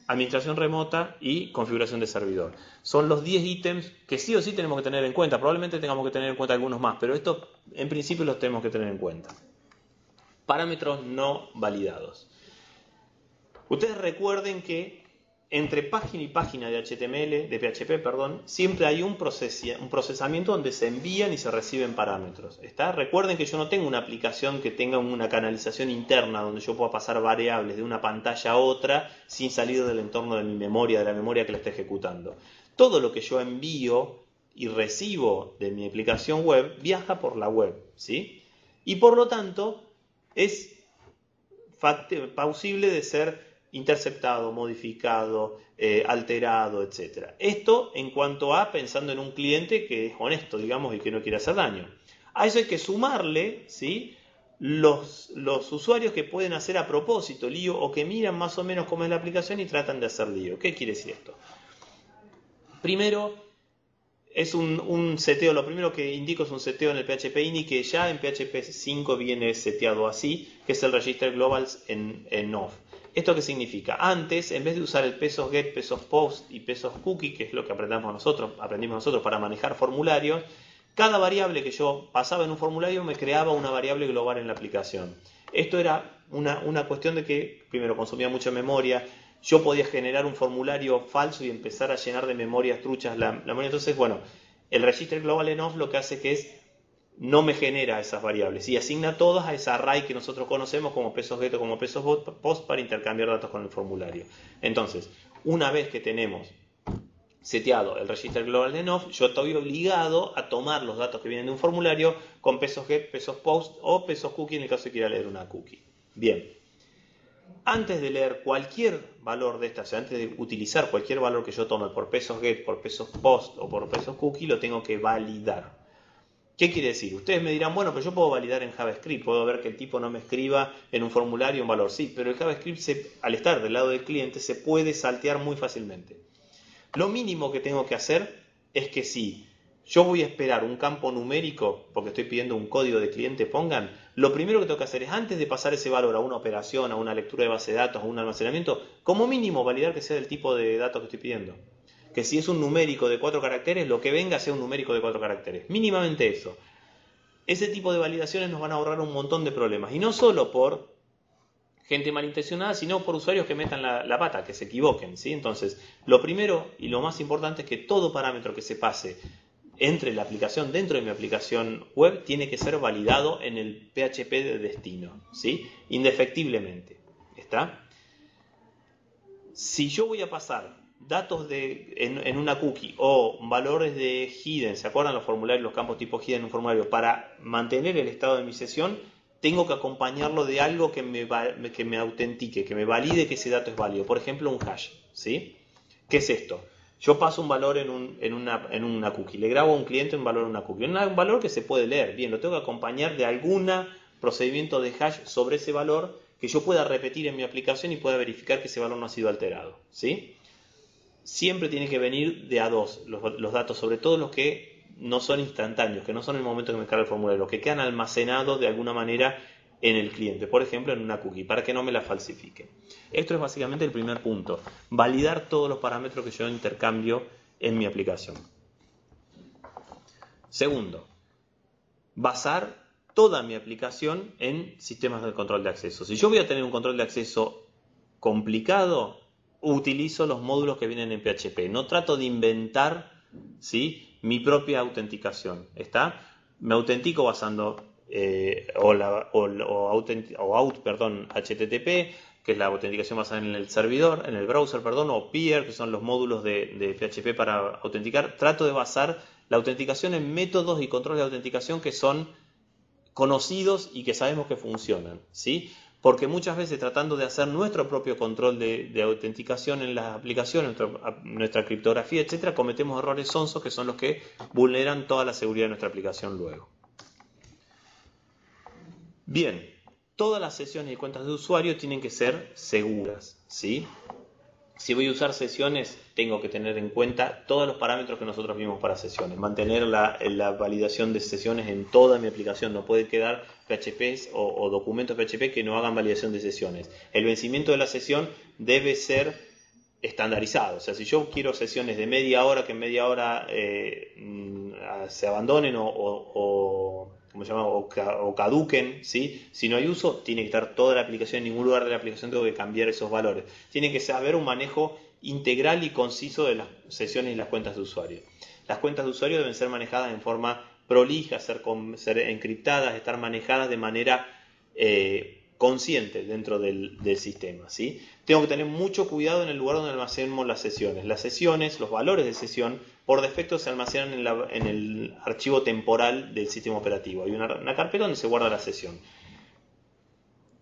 administración remota y configuración de servidor. Son los 10 ítems que sí o sí tenemos que tener en cuenta. Probablemente tengamos que tener en cuenta algunos más, pero estos en principio los tenemos que tener en cuenta. Parámetros no validados. Ustedes recuerden que entre página y página de PHP, siempre hay un procesamiento donde se envían y se reciben parámetros. ¿Está? Recuerden que yo no tengo una aplicación que tenga una canalización interna donde yo pueda pasar variables de una pantalla a otra sin salir del entorno de mi memoria, de la memoria que la esté ejecutando. Todo lo que yo envío y recibo de mi aplicación web viaja por la web, ¿sí? Y por lo tanto es plausible de ser interceptado, modificado, alterado, etc. Esto en cuanto a pensando en un cliente que es honesto, digamos, y que no quiere hacer daño. A eso hay que sumarle, ¿sí?, los usuarios que pueden hacer a propósito lío o que miran más o menos cómo es la aplicación y tratan de hacer lío. ¿Qué quiere decir esto? Primero, es un seteo, lo primero que indico es un seteo en el PHP INI que ya en PHP 5 viene seteado así, que es el Register Globals en off. ¿Esto qué significa? Antes, en vez de usar el pesos get, pesos post y pesos cookie, que es lo que aprendimos nosotros para manejar formularios, cada variable que yo pasaba en un formulario me creaba una variable global en la aplicación. Esto era una cuestión de que, primero, consumía mucha memoria. Yo podía generar un formulario falso y empezar a llenar de memorias truchas la memoria. Entonces, bueno, el Register Global en off lo que hace que es no me genera esas variables y asigna todas a esa array que nosotros conocemos como pesos get o como pesos post para intercambiar datos con el formulario. Entonces, una vez que tenemos seteado el Register Global en off, yo estoy obligado a tomar los datos que vienen de un formulario con pesos get, pesos post o pesos cookie en el caso de que quiera leer una cookie. Bien. Antes de leer cualquier valor de estas, o sea, antes de utilizar cualquier valor que yo tome por pesos get, por pesos post o por pesos cookie, lo tengo que validar. ¿Qué quiere decir? Ustedes me dirán, bueno, pero yo puedo validar en JavaScript, puedo ver que el tipo no me escriba en un formulario un valor. Sí, pero el JavaScript, al estar del lado del cliente, se puede saltear muy fácilmente. Lo mínimo que tengo que hacer es que si yo voy a esperar un campo numérico, porque estoy pidiendo un código de cliente, pongan, lo primero que tengo que hacer es, antes de pasar ese valor a una operación, a una lectura de base de datos, a un almacenamiento, como mínimo validar que sea del tipo de datos que estoy pidiendo. Que si es un numérico de 4 caracteres, lo que venga sea un numérico de 4 caracteres. Mínimamente eso. Ese tipo de validaciones nos van a ahorrar un montón de problemas. Y no solo por gente malintencionada, sino por usuarios que metan la pata, que se equivoquen, ¿sí? Entonces, lo primero y lo más importante es que todo parámetro que se pase entre la aplicación, dentro de mi aplicación web, tiene que ser validado en el PHP de destino, ¿sí? Indefectiblemente. ¿Está? Si yo voy a pasar datos en una cookie o valores de hidden, ¿se acuerdan los formularios, los campos tipo hidden en un formulario? Para mantener el estado de mi sesión, tengo que acompañarlo de algo que me autentique, que me valide que ese dato es válido. Por ejemplo, un hash, ¿sí? ¿Qué es esto? Yo paso un valor en una cookie, le grabo a un cliente un valor en una cookie, un valor que se puede leer, bien, lo tengo que acompañar de algún procedimiento de hash sobre ese valor que yo pueda repetir en mi aplicación y pueda verificar que ese valor no ha sido alterado, ¿sí? Siempre tiene que venir de a dos los datos, sobre todo los que no son instantáneos, que no son en el momento que me carga el formulario, los que quedan almacenados de alguna manera en el cliente, por ejemplo en una cookie, para que no me la falsifique. Esto es básicamente el primer punto, validar todos los parámetros que yo intercambio en mi aplicación. Segundo, basar toda mi aplicación en sistemas de control de acceso. Si yo voy a tener un control de acceso complicado, utilizo los módulos que vienen en PHP. No trato de inventar, ¿sí?, mi propia autenticación. Me autentico basando HTTP, que es la autenticación basada en el servidor, en el browser, perdón, o Peer, que son los módulos de PHP para autenticar. Trato de basar la autenticación en métodos y controles de autenticación que son conocidos y que sabemos que funcionan, ¿sí? Porque muchas veces tratando de hacer nuestro propio control de autenticación en las aplicaciones, nuestra criptografía, etcétera, cometemos errores sonsos que son los que vulneran toda la seguridad de nuestra aplicación luego. Bien, todas las sesiones y cuentas de usuario tienen que ser seguras, ¿sí? Si voy a usar sesiones, tengo que tener en cuenta todos los parámetros que nosotros vimos para sesiones. Mantener la validación de sesiones en toda mi aplicación. No puede quedar PHPs o documentos PHP que no hagan validación de sesiones. El vencimiento de la sesión debe ser estandarizado. O sea, si yo quiero sesiones de media hora, que en media hora se abandonen o caduquen, ¿sí? Si no hay uso, tiene que estar toda la aplicación, en ningún lugar de la aplicación tengo que cambiar esos valores. Tiene que haber un manejo integral y conciso de las sesiones y las cuentas de usuario. Las cuentas de usuario deben ser manejadas en forma prolija, ser encriptadas, estar manejadas de manera consciente dentro del sistema, ¿sí? Tengo que tener mucho cuidado en el lugar donde almacenamos las sesiones. Las sesiones, los valores de sesión, por defecto se almacenan en el archivo temporal del sistema operativo. Hay una carpeta donde se guarda la sesión.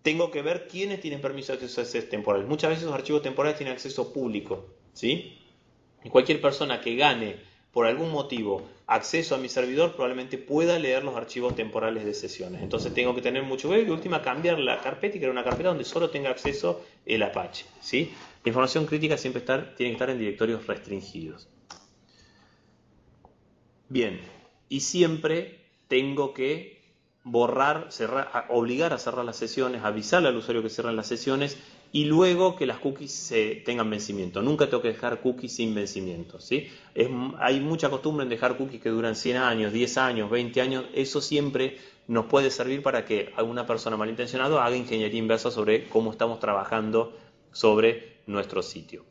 Tengo que ver quiénes tienen permiso de acceso a accesos temporales. Muchas veces los archivos temporales tienen acceso público, ¿sí? Y cualquier persona que gane por algún motivo acceso a mi servidor probablemente pueda leer los archivos temporales de sesiones. Entonces tengo que tener mucho cuidado y de última cambiar la carpeta y crear una carpeta donde solo tenga acceso el Apache, ¿sí? La información crítica siempre tiene que estar en directorios restringidos. Bien, y siempre tengo que borrar, obligar a cerrar las sesiones, avisarle al usuario que cierren las sesiones y luego que las cookies tengan vencimiento. Nunca tengo que dejar cookies sin vencimiento, ¿sí? Hay mucha costumbre en dejar cookies que duran 100 años, 10 años, 20 años. Eso siempre nos puede servir para que alguna persona malintencionada haga ingeniería inversa sobre cómo estamos trabajando sobre nuestro sitio.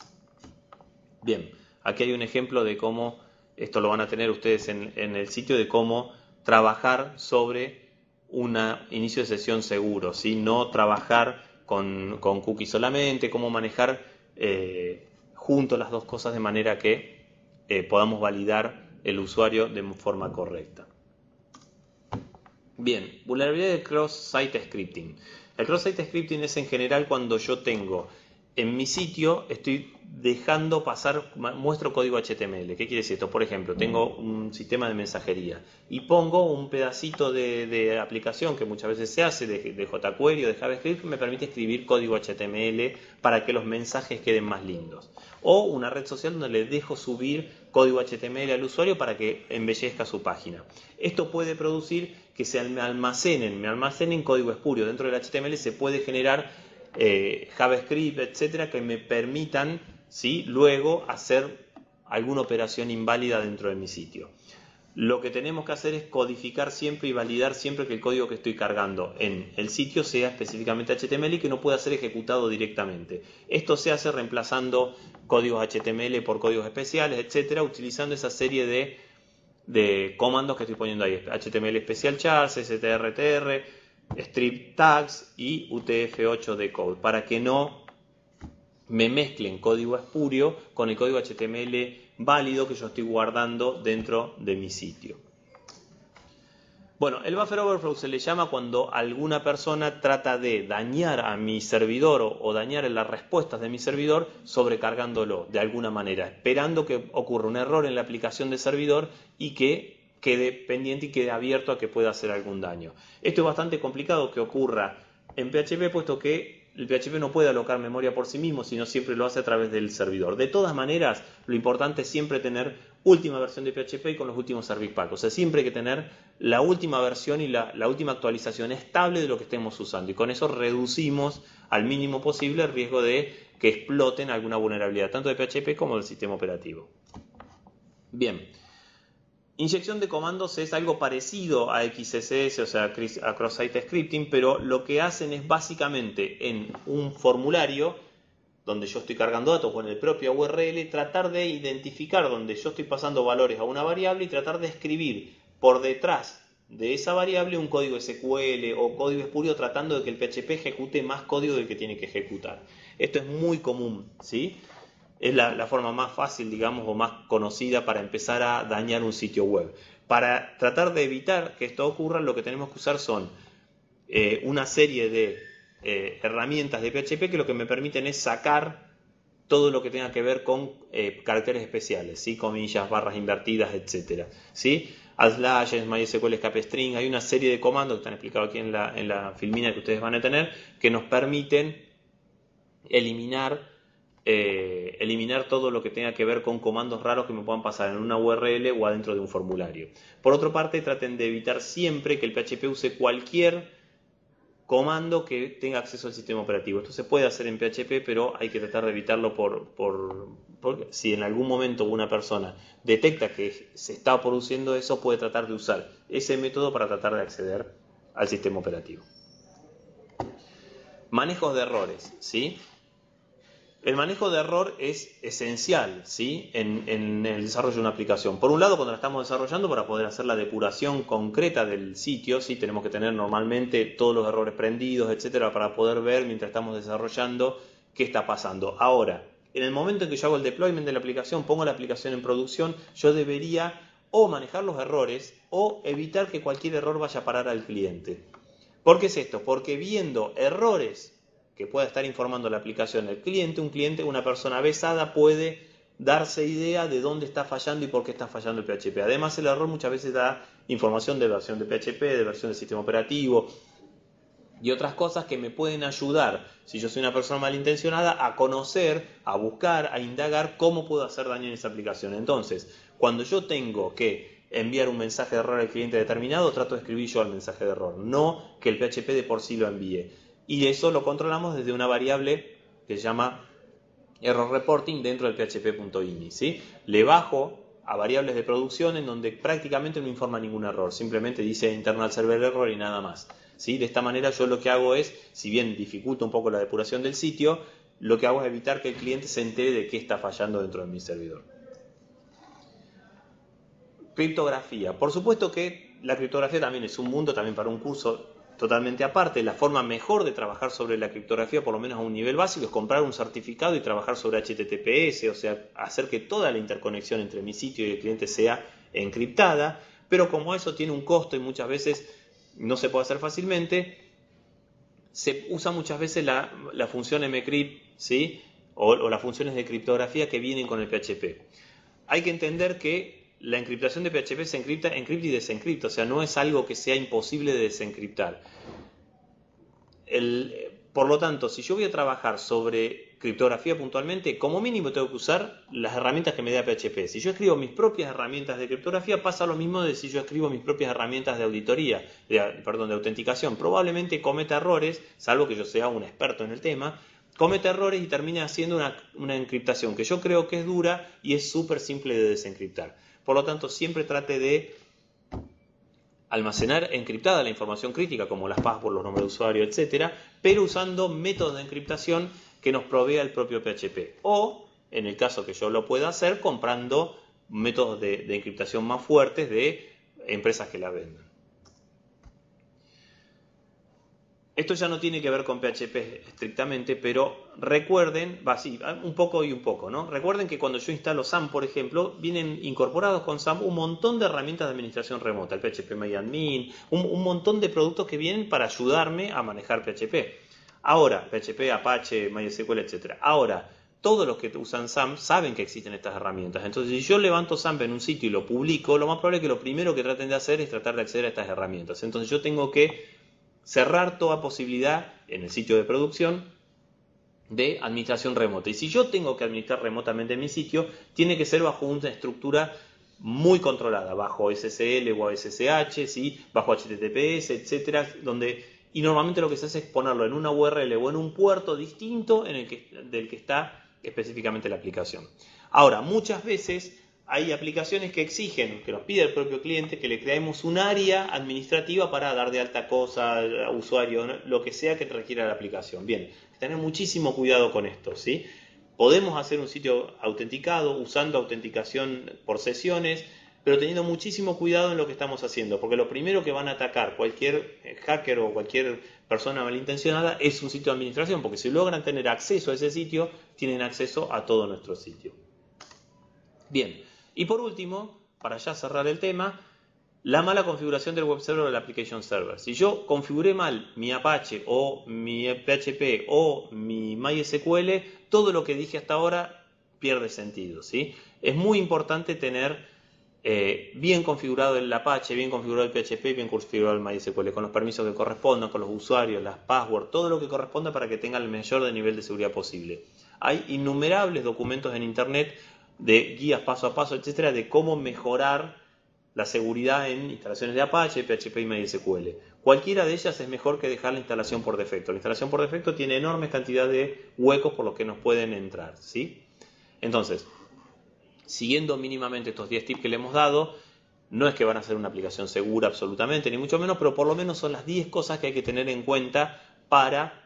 Bien, aquí hay un ejemplo de cómo, esto lo van a tener ustedes en el sitio, de cómo trabajar sobre un inicio de sesión seguro, ¿sí? No trabajar con cookies solamente, cómo manejar juntos las dos cosas de manera que podamos validar el usuario de forma correcta. Bien, vulnerabilidad de cross-site scripting. El cross-site scripting es en general cuando yo tengo en mi sitio, estoy dejando pasar, muestro código HTML. ¿Qué quiere decir esto? Por ejemplo, tengo un sistema de mensajería y pongo un pedacito de aplicación que muchas veces se hace de jQuery o de JavaScript que me permite escribir código HTML para que los mensajes queden más lindos. O una red social donde le dejo subir código HTML al usuario para que embellezca su página. Esto puede producir que me almacenen código espurio. Dentro del HTML se puede generar JavaScript, etcétera, que me permitan, ¿sí?, luego hacer alguna operación inválida dentro de mi sitio. Lo que tenemos que hacer es codificar siempre y validar siempre que el código que estoy cargando en el sitio sea específicamente HTML y que no pueda ser ejecutado directamente. Esto se hace reemplazando códigos HTML por códigos especiales, etcétera, utilizando esa serie de comandos que estoy poniendo ahí: HTML Special Chars, strtr, strip tags y UTF-8 decode, para que no me mezclen código espurio con el código HTML válido que yo estoy guardando dentro de mi sitio. Bueno, el buffer overflow se le llama cuando alguna persona trata de dañar a mi servidor o dañar las respuestas de mi servidor sobrecargándolo de alguna manera, esperando que ocurra un error en la aplicación del servidor y que quede pendiente y quede abierto a que pueda hacer algún daño. Esto es bastante complicado que ocurra en PHP, puesto que el PHP no puede alocar memoria por sí mismo, sino siempre lo hace a través del servidor. De todas maneras, lo importante es siempre tener última versión de PHP y con los últimos service packs. O sea, siempre hay que tener la última versión y la última actualización estable de lo que estemos usando. Y con eso reducimos al mínimo posible el riesgo de que exploten alguna vulnerabilidad, tanto de PHP como del sistema operativo. Bien. Inyección de comandos es algo parecido a XSS, o sea, a Cross-Site Scripting, pero lo que hacen es básicamente en un formulario donde yo estoy cargando datos con el propio URL, tratar de identificar donde yo estoy pasando valores a una variable y tratar de escribir por detrás de esa variable un código SQL o código espurio tratando de que el PHP ejecute más código del que tiene que ejecutar. Esto es muy común, ¿sí? Es la forma más fácil, digamos, o más conocida para empezar a dañar un sitio web. Para tratar de evitar que esto ocurra, lo que tenemos que usar son una serie de herramientas de PHP que lo que me permiten es sacar todo lo que tenga que ver con caracteres especiales, ¿sí? Comillas, barras invertidas, etc. ¿Sí? Slashes, MySQL escape string, hay una serie de comandos que están explicados aquí en la filmina que ustedes van a tener que nos permiten eliminar todo lo que tenga que ver con comandos raros que me puedan pasar en una URL o adentro de un formulario. Por otra parte, traten de evitar siempre que el PHP use cualquier comando que tenga acceso al sistema operativo. Esto se puede hacer en PHP, pero hay que tratar de evitarlo porque si en algún momento una persona detecta que se está produciendo eso, puede tratar de usar ese método para tratar de acceder al sistema operativo. Manejos de errores, ¿sí? El manejo de error es esencial, ¿sí? en el desarrollo de una aplicación. Por un lado, cuando la estamos desarrollando, para poder hacer la depuración concreta del sitio, ¿sí? Tenemos que tener normalmente todos los errores prendidos, etcétera, para poder ver mientras estamos desarrollando qué está pasando. Ahora, en el momento en que yo hago el deployment de la aplicación, pongo la aplicación en producción, yo debería o manejar los errores o evitar que cualquier error vaya a parar al cliente. ¿Por qué es esto? Porque viendo errores que pueda estar informando la aplicación el cliente, una persona avesada puede darse idea de dónde está fallando y por qué está fallando el PHP. Además, el error muchas veces da información de versión de PHP, de versión del sistema operativo y otras cosas que me pueden ayudar, si yo soy una persona malintencionada, a conocer, a buscar, a indagar cómo puedo hacer daño en esa aplicación. Entonces, cuando yo tengo que enviar un mensaje de error al cliente determinado, trato de escribir yo el mensaje de error, no que el PHP de por sí lo envíe. Y eso lo controlamos desde una variable que se llama error reporting dentro del php.ini, ¿sí? Le bajo a variables de producción en donde prácticamente no informa ningún error, simplemente dice internal server error y nada más, ¿sí? De esta manera yo lo que hago es, si bien dificulta un poco la depuración del sitio, lo que hago es evitar que el cliente se entere de qué está fallando dentro de mi servidor. Criptografía. Por supuesto que la criptografía también es un mundo, también para un curso totalmente aparte. La forma mejor de trabajar sobre la criptografía, por lo menos a un nivel básico, es comprar un certificado y trabajar sobre HTTPS, o sea, hacer que toda la interconexión entre mi sitio y el cliente sea encriptada, pero como eso tiene un costo y muchas veces no se puede hacer fácilmente, se usa muchas veces la función mcrypt, ¿sí? o las funciones de criptografía que vienen con el PHP. Hay que entender que la encriptación de PHP se encripta y desencripta, o sea, no es algo que sea imposible de desencriptar. Por lo tanto, si yo voy a trabajar sobre criptografía puntualmente, como mínimo tengo que usar las herramientas que me da PHP. Si yo escribo mis propias herramientas de criptografía, pasa lo mismo de si yo escribo mis propias herramientas de auditoría, de autenticación. Probablemente cometa errores, salvo que yo sea un experto en el tema, comete errores y termina haciendo una encriptación que yo creo que es dura y es súper simple de desencriptar. Por lo tanto, siempre trate de almacenar encriptada la información crítica, como las passwords, los nombres de usuario, etc., pero usando métodos de encriptación que nos provea el propio PHP. O, en el caso que yo lo pueda hacer, comprando métodos de encriptación más fuertes de empresas que la vendan. Esto ya no tiene que ver con PHP estrictamente, pero recuerden, sí, un poco y un poco, ¿no? Recuerden que cuando yo instalo SAM, por ejemplo, vienen incorporados con SAM un montón de herramientas de administración remota, el PHPMyAdmin, un montón de productos que vienen para ayudarme a manejar PHP. Ahora, PHP, Apache, MySQL, etc. Ahora, todos los que usan SAMP saben que existen estas herramientas. Entonces, si yo levanto SAMP en un sitio y lo publico, lo más probable es que lo primero que traten de hacer es tratar de acceder a estas herramientas. Entonces, yo tengo que cerrar toda posibilidad en el sitio de producción de administración remota. Y si yo tengo que administrar remotamente mi sitio, tiene que ser bajo una estructura muy controlada, bajo SSL o SSH, ¿sí? Bajo HTTPS, etcétera, y normalmente lo que se hace es ponerlo en una URL o en un puerto distinto del que está específicamente la aplicación. Ahora, muchas veces hay aplicaciones que exigen, que nos pide el propio cliente, que le creemos un área administrativa para dar de alta cosa a usuario, ¿no? Lo que sea que requiera la aplicación. Bien, tener muchísimo cuidado con esto, ¿sí? Podemos hacer un sitio autenticado usando autenticación por sesiones, pero teniendo muchísimo cuidado en lo que estamos haciendo, porque lo primero que van a atacar cualquier hacker o cualquier persona malintencionada es un sitio de administración, porque si logran tener acceso a ese sitio, tienen acceso a todo nuestro sitio. Bien, y por último, para ya cerrar el tema, la mala configuración del web server o del application server. Si yo configuré mal mi Apache o mi PHP o mi MySQL, todo lo que dije hasta ahora pierde sentido, ¿sí? Es muy importante tener bien configurado el Apache, bien configurado el PHP, bien configurado el MySQL, con los permisos que correspondan, con los usuarios, las passwords, todo lo que corresponda para que tenga el mayor nivel de seguridad posible. Hay innumerables documentos en Internet de guías paso a paso, etcétera, de cómo mejorar la seguridad en instalaciones de Apache, PHP y MySQL. Cualquiera de ellas es mejor que dejar la instalación por defecto. La instalación por defecto tiene enormes cantidad de huecos por los que nos pueden entrar, ¿sí? Entonces, siguiendo mínimamente estos 10 tips que le hemos dado, no es que van a ser una aplicación segura absolutamente, ni mucho menos, pero por lo menos son las 10 cosas que hay que tener en cuenta para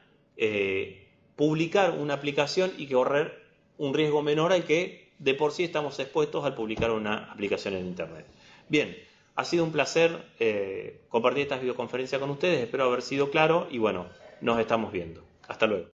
publicar una aplicación y correr un riesgo menor al que de por sí estamos expuestos al publicar una aplicación en Internet. Bien, ha sido un placer compartir esta videoconferencia con ustedes, espero haber sido claro y bueno, nos estamos viendo. Hasta luego.